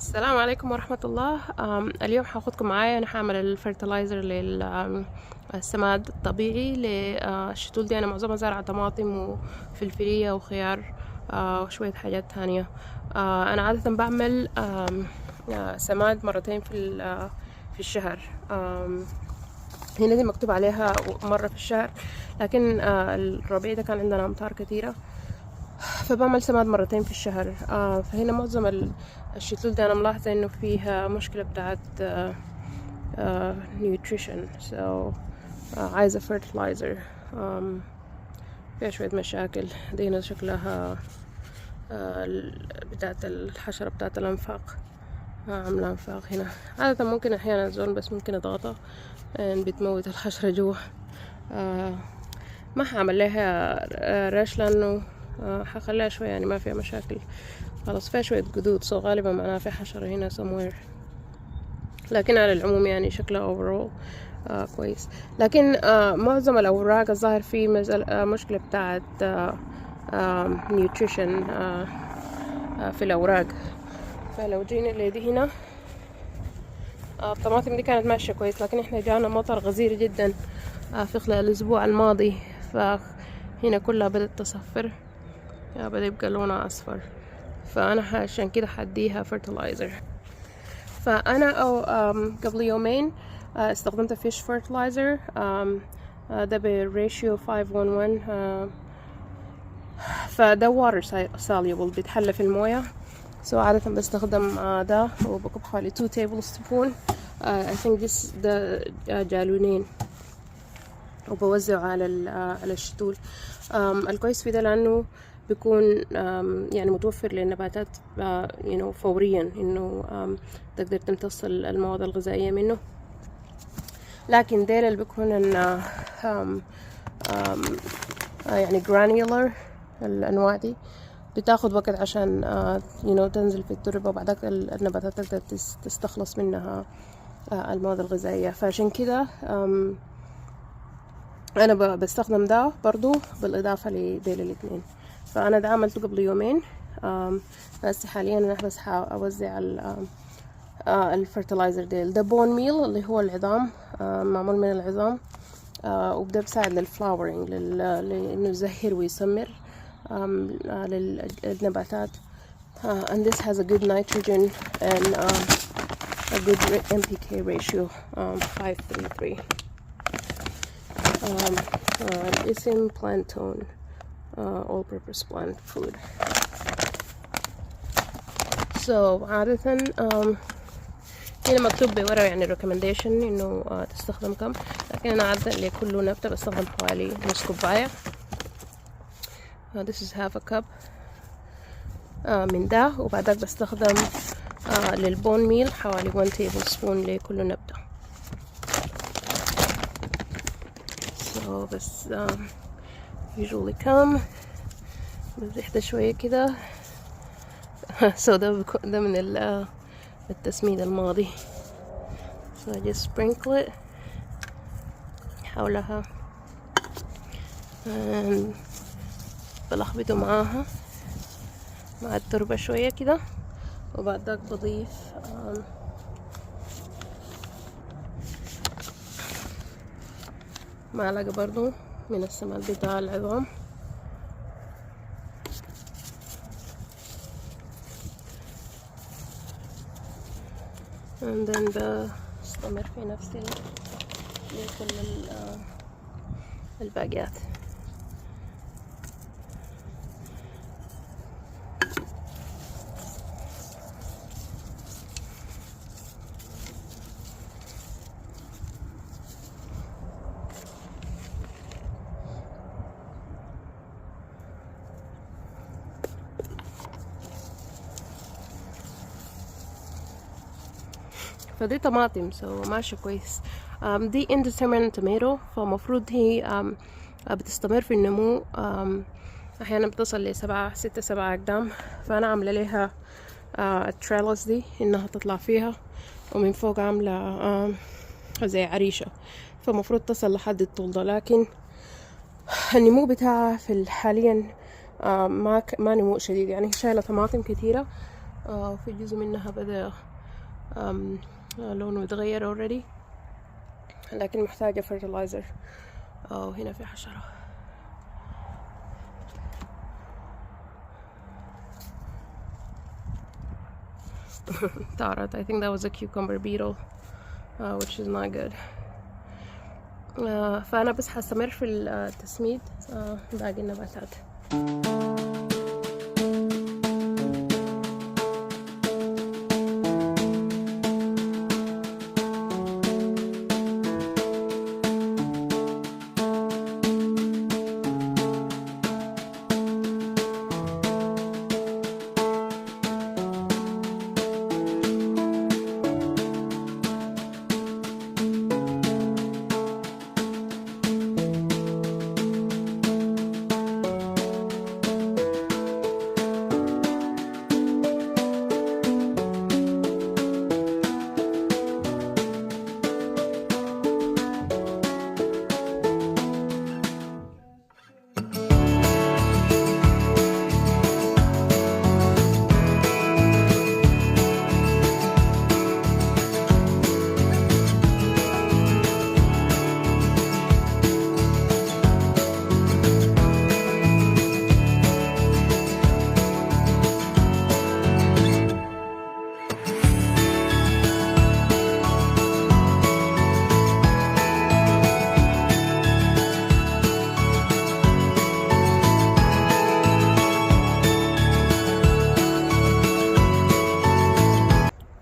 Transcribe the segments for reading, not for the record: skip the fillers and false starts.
السلام عليكم ورحمة الله. اليوم هاخدكم معايا. أنا هعمل الفرتلايزر للسماد الطبيعي للشتول دي. أنا معظمها زارعة طماطم وفلفلية وخيار وشوية حاجات تانية. أنا عادة بعمل سماد مرتين في الشهر. هنا دي مكتوب عليها مرة في الشهر، لكن الربيع ده كان عندنا أمطار كتيرة فبعمل سماد مرتين في الشهر. فهنا معظم الشتول ده أنا ملاحظة إنه فيها مشكلة بتاعت nutrition. عايزة fertilizer. فيها شوية مشاكل. دي هنا شكلها بتاعت الحشرة بتاعت الأنفاق. عاملة أنفاق هنا. عادة ممكن أحيانا الزول بس ممكن أضغطها بتموت الحشرة جوا. ما هعمل لها رش لأنه هخليها شوية، يعني ما فيها مشاكل خلاص. فيها شوية جدود غالبا معناها في حشرة هنا somewhere، لكن على العموم يعني شكلها overall كويس. لكن معظم الأوراق الظاهر فيه مشكلة بتاعت nutrition في الأوراق. فلو جينا لدي هنا الطماطم دي كانت ماشية كويس، لكن احنا جانا مطر غزير جدا في خلال الأسبوع الماضي، فهنا كلها بدأت تصفر، بدأ يبقى لونها أصفر. فأنا عشان كده حديها fertilizer. فأنا قبل يومين استخدمت fish fertilizer. ده بريشيو 5:1. فده water soluble بيتحلى في الموية. عادة بستخدم ده وبكب حوالي 2 tablespoon. I think ده جالونين، وبوزعه على الشتول. الكويس في ده لأنه بيكون يعني متوفر للنباتات فوريا، إنه تقدر تمتص المواد الغذائية منه. لكن ديل اللي بيكون يعني granular، الأنواع دي بتاخد وقت عشان تنزل في التربة، وبعدك النباتات تقدر تستخلص منها المواد الغذائية. فعشان كده أنا بستخدم ده برضو بالإضافة لديل الاثنين. فأنا ده عملته قبل يومين. بس حاليا أنا بس أوزع الفرتلايزر ديل. ده بون ميل اللي هو العظام، معمول من العظام، وبده بساعد للفلاورينج، لأنه يزهر ويسمر للنباتات. and this has a good nitrogen and a good NPK ratio 5:3. الاسم Plantone all purpose plant food. عادة هنا مكتوب بورقة يعني recommendation إنه تستخدم كم، لكن أنا عادة لكل نبتة بستخدم حوالي نص كوباية. this is half a cup من ده. وبعدك بستخدم للبون ميل حوالي 1 tablespoon لكل نبتة. بس usually come بزيح ده شوية كده. ده من التسميد الماضي. I just sprinkle it حولها بلخبطه معاها مع التربة شوية كده. وبعد ذاك بضيف معلقة برضو من السماد بتاع العظام. and then بستمر في نفس كل الباقيات. فدي طماطم ماشي كويس. دي indeterminate tomato، فمفروض هي بتستمر في النمو. أحيانا بتصل ل6-7 أقدام. فأنا عاملة لها التريلس دي إنها تطلع فيها، ومن فوق عاملة زي عريشة، فمفروض تصل لحد الطول ده. لكن النمو بتاعها في حاليا ما نمو شديد، يعني شايلة طماطم كتيرة وفي جزء منها بدأ لونه يتغير already، لكن محتاجة fertilizer. وهنا في حشرة. طارت. I think that was a cucumber beetle which is not good. فأنا بس هستمر في التسميد باقي النباتات.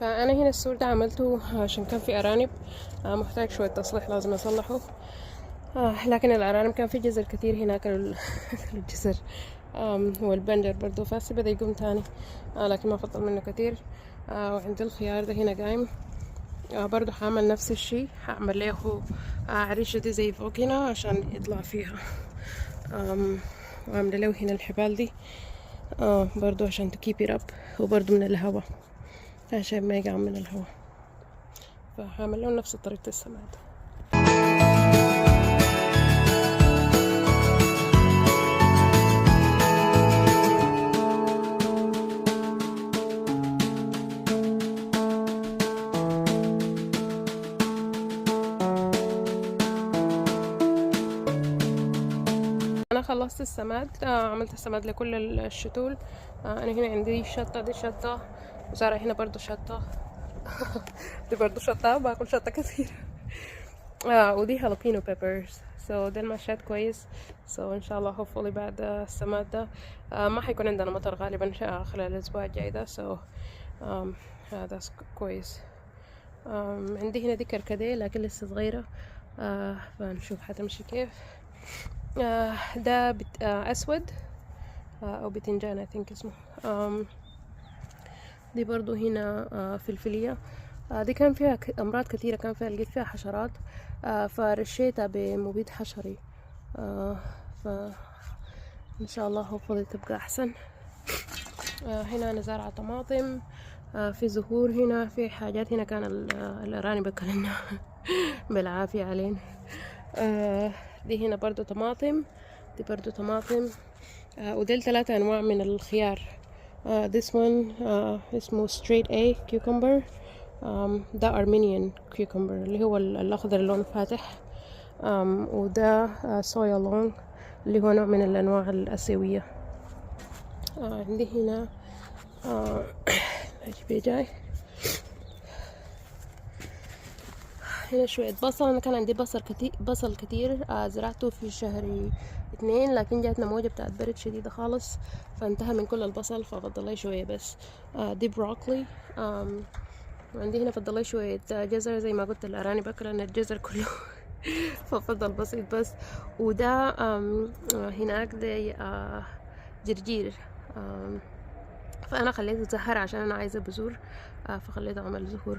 فأنا هنا السور ده عملته عشان كان في أرانب، محتاج شوية تصليح لازم أصلحه. لكن الأرانب كان في جزر كتير هناك الجزر والبنجر برضو، فاسي بدأ يقوم تاني، لكن ما فضل منه كتير. وعندي الخيار ده هنا قايم، برضو حعمل نفس الشي، حعمل له عريشة دي زي فوق هنا عشان يطلع فيها، وعمل له هنا الحبال دي برضو عشان تكيب اب، وبرضو من الهواء عشان ما يقع من الهواء، فحعمل له نفس طريقة السماد. انا خلصت السماد، عملت السماد لكل الشتول. انا هنا عندي شطة، دي شطة، وزارع هنا برضو شطة دي برضو شطة، باكل شطة كثير. ودي هالبينو بيبرز، ده المشات كويس. ان شاء الله hopefully بعد السماد ده ما حيكون عندنا مطر غالبا خلال الاسبوع الجاي ده. هذا كويس. عندي هنا دي كركديه لكن لسه صغيرة، فنشوف حتمشي كيف. ده أسود أو بتنجان I think اسمه. دي برضو هنا فلفلية، دي كان فيها أمراض كثيرة، كان فيها لقيت فيها حشرات، فرشيتها بمبيد حشري، فإن شاء الله hopefully تبقى أحسن. هنا أنا زارعة طماطم، في زهور هنا، في حاجات هنا كان الأرانب أكلنا بالعافية علينا. دي هنا برضو طماطم، دي برضو طماطم، وديل 3 أنواع من الخيار. this one اسمه straight A cucumber، ده Armenian cucumber اللي هو الأخضر اللون فاتح، وده soya long اللي هو نوع من الأنواع الآسيوية. عندي هنا جاي هنا شوية بصل. أنا كان عندي بصل كتير، زرعته في شهر 2، لكن جاتنا موجة بتاعت برد شديدة خالص فانتهى من كل البصل، ففضل لي شوية بس. دي بروكلي. وعندي هنا فضل لي شوية جزر، زي ما قلت الأرانب أكلنا الجزر كله ففضل بسيط بس. وده هناك ده جرجير، فأنا خليته زهر عشان أنا عايزة بذور، فخليته عمل زهور.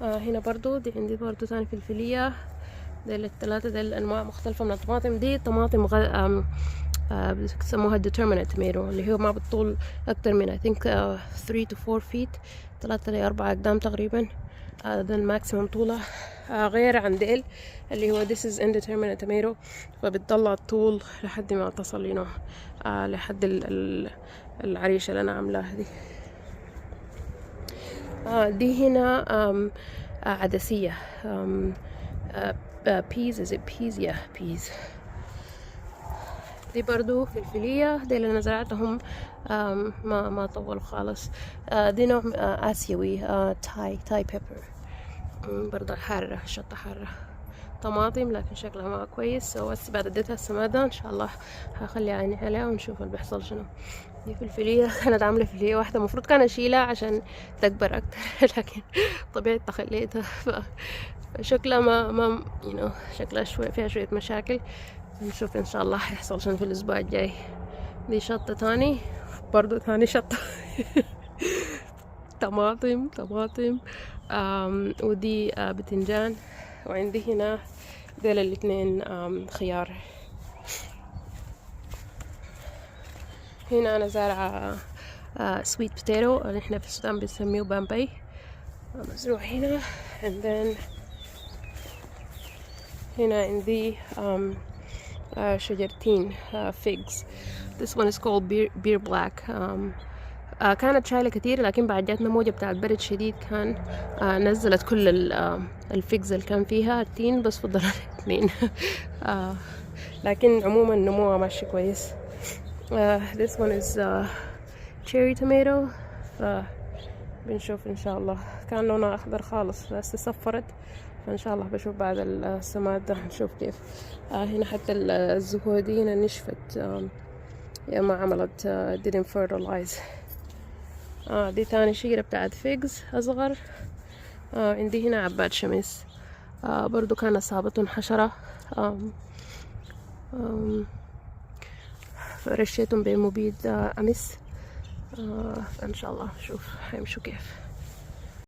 هنا برضو دي عندي برضو تاني فلفلية، دي ال3 دي الأنواع مختلفة من الطماطم. دي طماطم بيسموها determinate tomato اللي هو ما بتطول أكتر من I think 3 to 4 feet، 3 ل 4 أقدام تقريبا. ده الماكسيمم طولة. غير عن ديل اللي هو this is indeterminate tomato، فبتطلع الطول لحد ما تصل لحد العريشة اللي أنا عاملاها دي. دي هنا عدسية peas is it peas yeah peas. دي برضو فلفلية، دي اللي أنا زرعتهم ما طولوا خالص. دي نوع آسيوي تاي بيبر، برضو حارة، شطة حارة. طماطم لكن شكلها ما كويس، بس بعد اديتها السمادة ان شاء الله هخلي عيني عليها ونشوف اللي بيحصل شنو. دي فلفلية كانت عاملة فلفلية واحدة، المفروض كان اشيلها عشان تكبر اكتر لكن طبيعي تخليتها فشكلها ما شكلها فيها شوية مشاكل. نشوف ان شاء الله هيحصل شنو في الاسبوع الجاي. دي شطة تاني، برضو تاني شطة طماطم ودي بتنجان، وعندي هنا ديل الاتنين خيار. هنا أنا زارعة sweet potato، نحن في السودان بنسميه بامبي، مزروع هنا. and then هنا عندي شجرتين figs. this one is called beer black. كانت شايلة كتير لكن بعد جاتنا موجة بتاع البرد شديد، كان نزلت كل الفيجز اللي كان فيها التين، بس فضلوا الاثنين لكن عموما نموها ماشي كويس. this one is cherry tomato، بنشوف ان شاء الله. كان لونها اخضر خالص بس صفرت، فان شاء الله بشوف بعد السماد ده نشوف كيف. هنا حتى الزهور دي هنا نشفت يا ما عملت didn't fertilize. دي تاني شجرة بتاعت فيجز أصغر. عندي هنا عباد شمس، برضو كان أصابتهم حشرة، فرشيتهم بمبيد أمس. إن شاء الله شوف هيمشوا كيف.